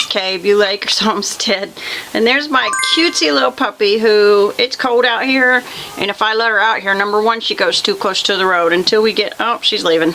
HK, Beulah Acres Homestead. And there's my cutesy little puppy who, it's cold out here, and if I let her out here, number one, she goes too close to the road until we get, oh, she's leaving.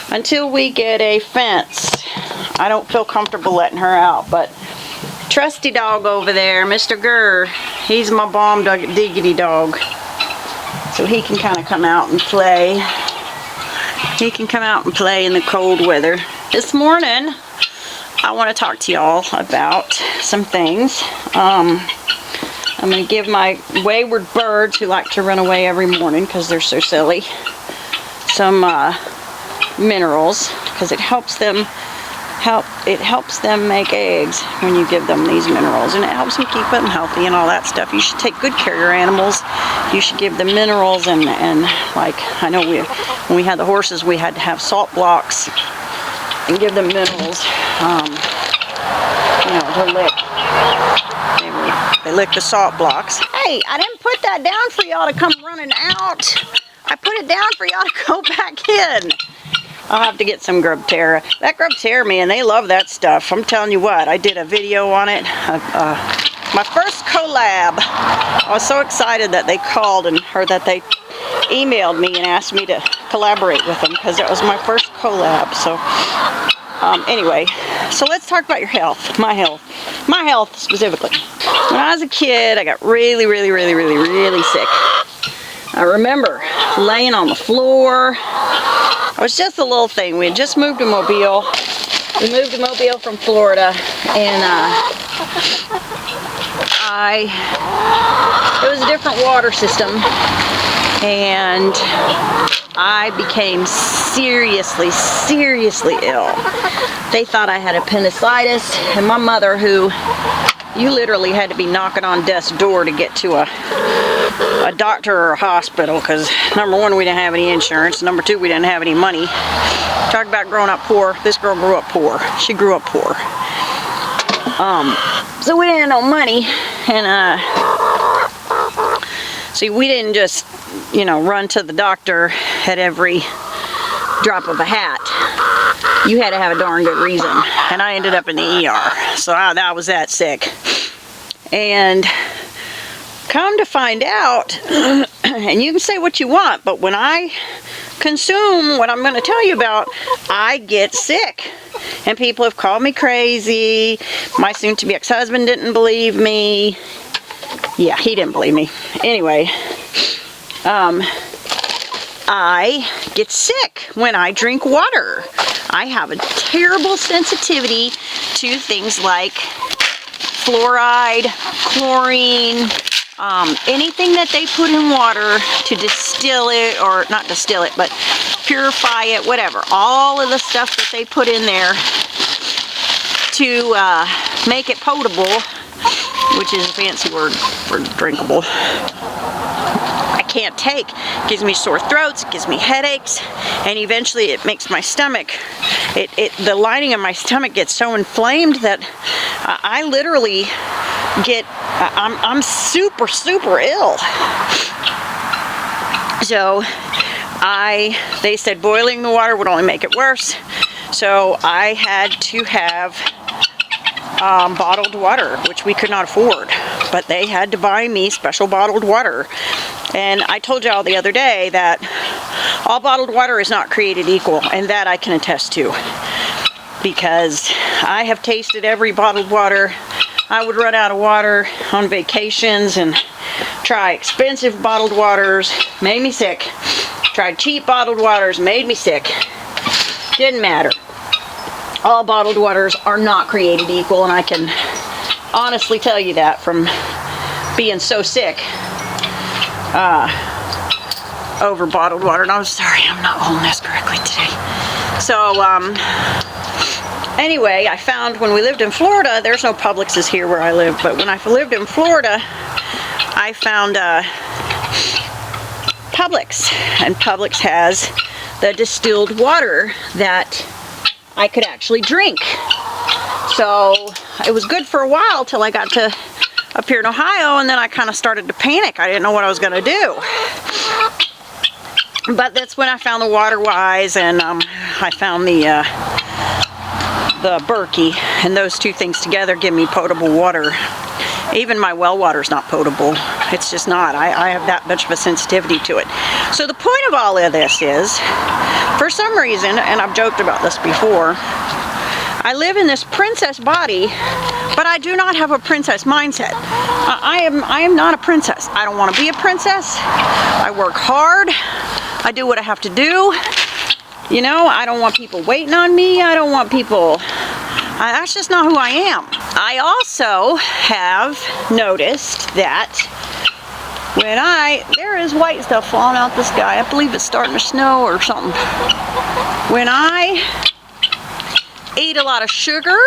Until we get a fence. I don't feel comfortable letting her out, but trusty dog over there, Mr. Gurr, he's my bomb diggity dog. So he can kind of come out and play. He can come out and play in the cold weather. This morning, I want to talk to y'all about some things. I'm going to give my wayward birds who like to run away every morning because they're so silly some minerals, because it helps them make eggs when you give them these minerals, and it helps them keep them healthy and all that stuff. You should take good care of your animals. You should give them minerals, and like, I know when we had the horses, we had to have salt blocks and give them minerals, you know, to lick. They lick the salt blocks. Hey, I didn't put that down for y'all to come running out. I put it down for y'all to go back in. I'll have to get some grub terra. That grub terra, man, they love that stuff. I'm telling you what, I did a video on it. My first collab. I was so excited that they called or that they emailed me and asked me to collaborate with them, because it was my first collab. So anyway, so let's talk about your health. My health specifically. When I was a kid, I got really sick. I remember laying on the floor. It was just a little thing. We had just moved to Mobile. We moved to Mobile from Florida, and it was a different water system, and I became seriously ill. They thought I had appendicitis, and my mother, who you literally had to be knocking on death's door to get to a doctor or a hospital, because number one, we didn't have any insurance, number two, we didn't have any money. Talk about growing up poor. This girl grew up poor. She grew up poor. So we didn't have no money, and see, we didn't just, you know, run to the doctor at every drop of a hat. You had to have a darn good reason, and I ended up in the ER. So I was that sick. And come to find out, and you can say what you want, but when I consume what I'm going to tell you about, I get sick. And people have called me crazy. My soon-to-be ex-husband didn't believe me. Yeah, he didn't believe me. Anyway, I get sick when I drink water. I have a terrible sensitivity to things like fluoride, chlorine, anything that they put in water to distill it, or not distill it, but purify it, whatever. All of the stuff that they put in there to make it potable, which is a fancy word for drinkable, I can't take. It gives me sore throats, it gives me headaches, and eventually it makes my stomach, the lining of my stomach gets so inflamed that I literally get, I'm super ill. So they said boiling the water would only make it worse. So I had to have bottled water, which we could not afford. But they had to buy me special bottled water. And I told y'all the other day that all bottled water is not created equal, and that I can attest to. Because I have tasted every bottled water. I would run out of water on vacations and try expensive bottled waters, made me sick. Tried cheap bottled waters, made me sick. Didn't matter. All bottled waters are not created equal, and I can honestly tell you that from being so sick over bottled water. And I'm sorry, I'm not holding this correctly today. So, anyway, I found when we lived in Florida, there's no Publixes here where I live, but when I lived in Florida, I found Publix, and Publix has the distilled water that I could actually drink. So it was good for a while till I got to up here in Ohio, and then I kind of started to panic. I didn't know what I was going to do. But that's when I found the Water Wise, and I found the Berkey, and those two things together give me potable water. Even my well water is not potable. It's just not. I have that much of a sensitivity to it. So the point of all of this is, for some reason, and I've joked about this before, I live in this princess body, but I do not have a princess mindset. I am not a princess. I don't want to be a princess. I work hard. I do what I have to do. You know, I don't want people waiting on me. I don't want people... that's just not who I am. I also have noticed that when there is white stuff falling out the sky. I believe it's starting to snow or something. When I eat a lot of sugar,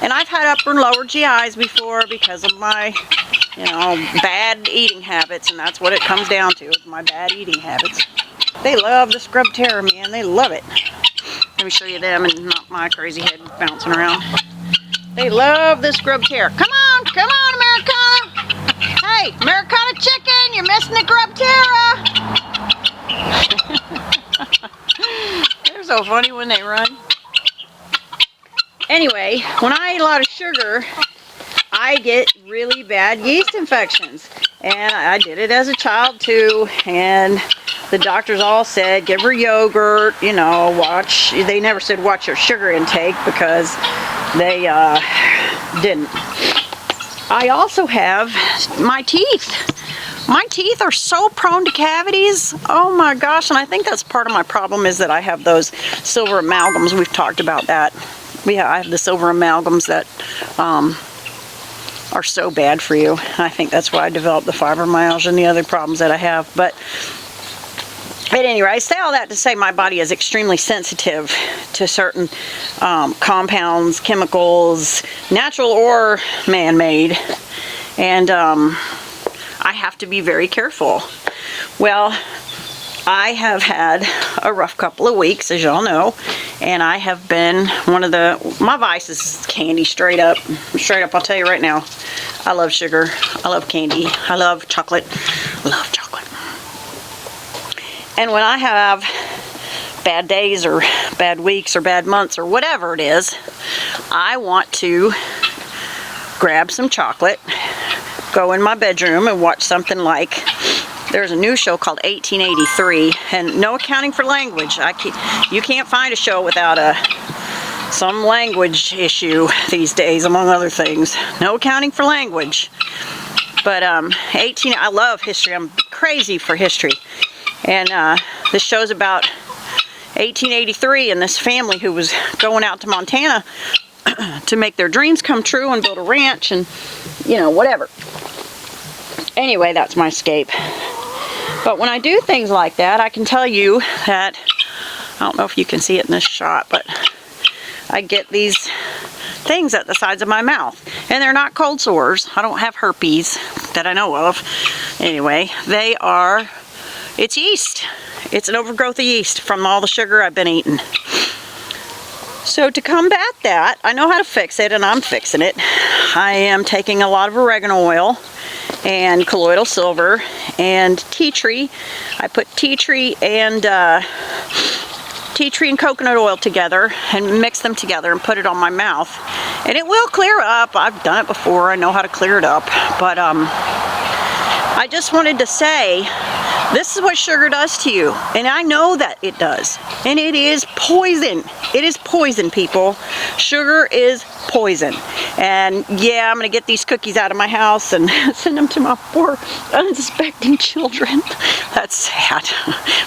and I've had upper and lower GIs before because of my, you know, bad eating habits, and that's what it comes down to, is my bad eating habits. They love the scrub terror, man. They love it. Let me show you them and not my crazy head bouncing around. They love the scrub terror. Come on, Americana. Hey, Americana chicken, you're missing the grub terror. They're so funny when they run. Anyway, when I eat a lot of sugar, I get really bad yeast infections. And I did it as a child too, and the doctors all said, give her yogurt, you know, watch. They never said watch your sugar intake because they didn't. I also have my teeth. My teeth are so prone to cavities. Oh my gosh, and I think that's part of my problem is that I have those silver amalgams. We've talked about that. I have the silver amalgams that are so bad for you. I think that's why I developed the fibromyalgia and the other problems that I have. But at any rate, I say all that to say my body is extremely sensitive to certain compounds, chemicals, natural or man-made, and I have to be very careful. Well, I have had a rough couple of weeks, as y'all know, and I have been my vice is candy, straight up. I'll tell you right now, I love sugar, I love candy, I love chocolate, I love chocolate. And when I have bad days or bad weeks or bad months or whatever it is, I want to grab some chocolate, go in my bedroom and watch something like, there's a new show called 1883, and no accounting for language. You can't find a show without some language issue these days, among other things. No accounting for language. But I love history. I'm crazy for history. And this show's about 1883 and this family who was going out to Montana to make their dreams come true and build a ranch and, you know, whatever. Anyway, that's my escape. But when I do things like that, I can tell you that, I don't know if you can see it in this shot, but I get these things at the sides of my mouth. And they're not cold sores. I don't have herpes that I know of. Anyway, it's yeast. It's an overgrowth of yeast from all the sugar I've been eating. So to combat that, I know how to fix it, and I'm fixing it. I am taking a lot of oregano oil and colloidal silver and tea tree. I put tea tree and coconut oil together and mix them together and put it on my mouth, and it will clear up. I've done it before. I know how to clear it up. But I just wanted to say, this is what sugar does to you, and I know that it does, and it is poison. It is poison, people. Sugar is poison. And yeah, I'm gonna get these cookies out of my house and send them to my poor unsuspecting children. That's sad,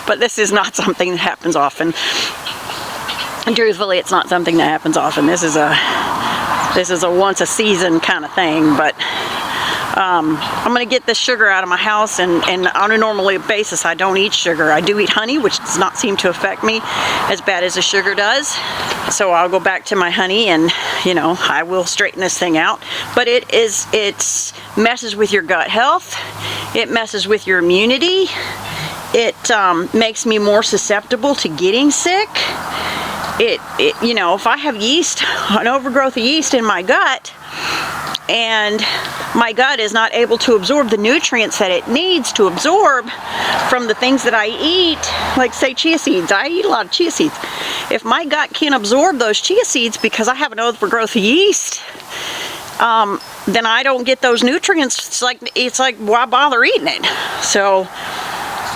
but this is not something that happens often. And truthfully, it's not something that happens often. This is a once a season kind of thing. But I'm going to get the sugar out of my house, and on a normal basis I don't eat sugar. I do eat honey, which does not seem to affect me as bad as the sugar does. So I'll go back to my honey, and you know, I will straighten this thing out. But it messes with your gut health. It messes with your immunity. It makes me more susceptible to getting sick. You know, if I have yeast, an overgrowth of yeast in my gut, and my gut is not able to absorb the nutrients that it needs to absorb from the things that I eat, like say chia seeds. I eat a lot of chia seeds. if my gut can't absorb those chia seeds because I have an overgrowth of yeast, then I don't get those nutrients. It's like why bother eating it? So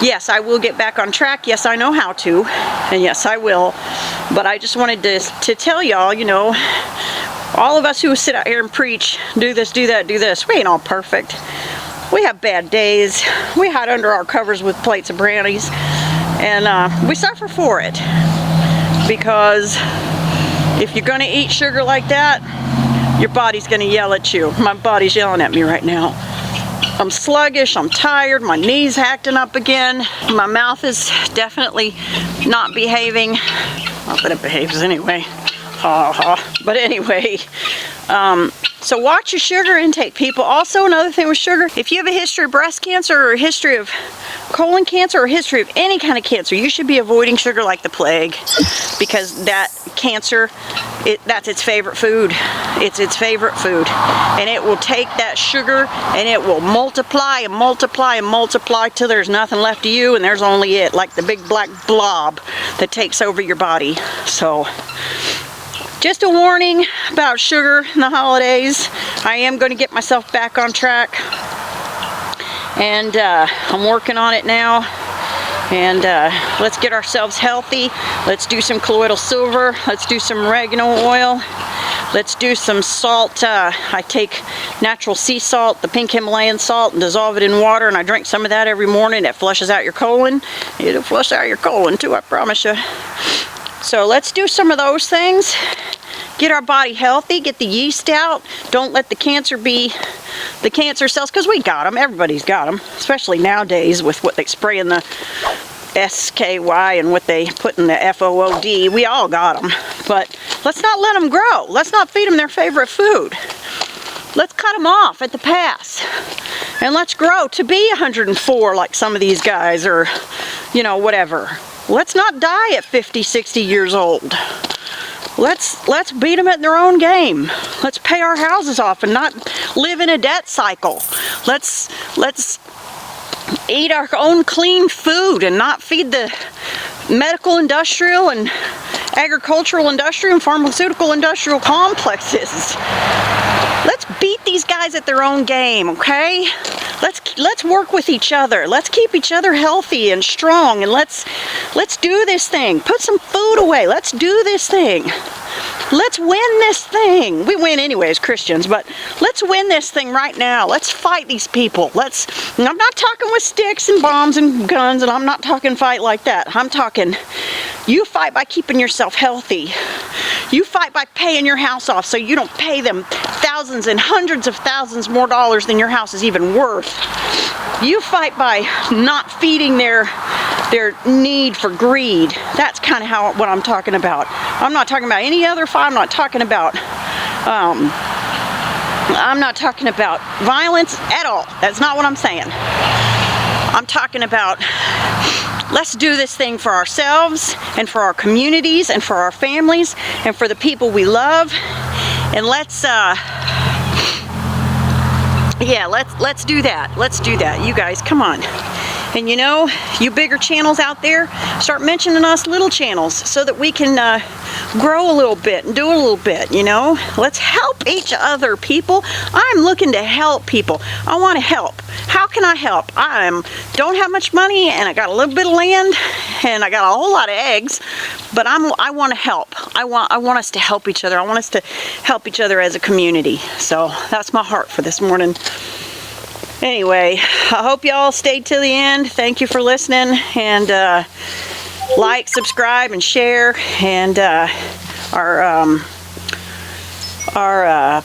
yes, I will get back on track. Yes, I know how to, and yes, I will. But I just wanted to tell y'all, you know, all of us who sit out here and preach, do this, do that, do this, we ain't all perfect. We have bad days. We hide under our covers with plates of brownies, and we suffer for it. Because if you're going to eat sugar like that, your body's going to yell at you. My body's yelling at me right now. I'm sluggish, I'm tired, my knee's acting up again. My mouth is definitely not behaving. Not that it behaves anyway. Ha ha. But anyway, so watch your sugar intake, people. Also, another thing with sugar, if you have a history of breast cancer or a history of colon cancer or a history of any kind of cancer, you should be avoiding sugar like the plague, because that cancer, that's its favorite food. It's its favorite food, and it will take that sugar and it will multiply and multiply and multiply till there's nothing left of you, and there's only it, like the big black blob that takes over your body. So just a warning about sugar in the holidays. I am going to get myself back on track, and I'm working on it now. And let's get ourselves healthy. Let's do some colloidal silver. Let's do some oregano oil. Let's do some salt. I take natural sea salt, the pink Himalayan salt, and dissolve it in water, and I drink some of that every morning. It flushes out your colon. It'll flush out your colon too, I promise you. So let's do some of those things. Get our body healthy, get the yeast out. Don't let the cancer be the cancer cells, because we got them. Everybody's got them, especially nowadays with what they spray in the SKY and what they put in the FOOD. We all got them, but let's not let them grow. Let's not feed them their favorite food. Let's cut them off at the pass, and let's grow to be 104 like some of these guys, or, you know, whatever. Let's not die at 50, 60 years old. Let's beat them at their own game. Let's pay our houses off and not live in a debt cycle. Let's eat our own clean food and not feed the medical industrial and agricultural industrial and pharmaceutical industrial complexes. Let's beat these guys at their own game, okay? Let's work with each other. Let's keep each other healthy and strong, and let's do this thing. Put some food away. Let's do this thing. Let's win this thing. We win anyway as Christians, but let's win this thing right now. Let's fight these people. I'm not talking with sticks and bombs and guns, and I'm not talking fight like that. I'm talking, you fight by keeping yourself healthy. You fight by paying your house off so you don't pay them thousands and hundreds of thousands more dollars than your house is even worth. You fight by not feeding their need for greed. That's kind of what I'm talking about. I'm not talking about any other fight. I'm not talking about violence at all. That's not what I'm saying. I'm talking about, let's do this thing for ourselves and for our communities and for our families and for the people we love. And let's do that. Let's do that. You guys, come on. And you know, you bigger channels out there, start mentioning us little channels so that we can grow a little bit and do a little bit, you know. Let's help each other, people. I'm looking to help people. I want to help. How can I help? Don't have much money, and I got a little bit of land, and I got a whole lot of eggs, but I want to help. I want us to help each other. I want us to help each other as a community. So that's my heart for this morning. Anyway, I hope y'all stayed till the end. Thank you for listening, and like, subscribe, and share. And our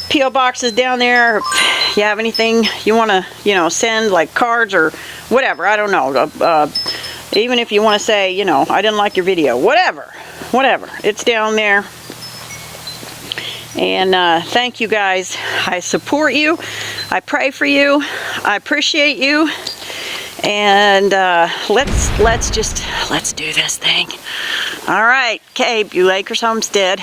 P.O. box is down there. If you have anything you want to, send, like cards or whatever, I don't know. Even if you want to say, I didn't like your video, whatever, it's down there. And thank you guys. I support you. I pray for you. I appreciate you. And let's do this thing. All right. Okay, Beulah Homestead.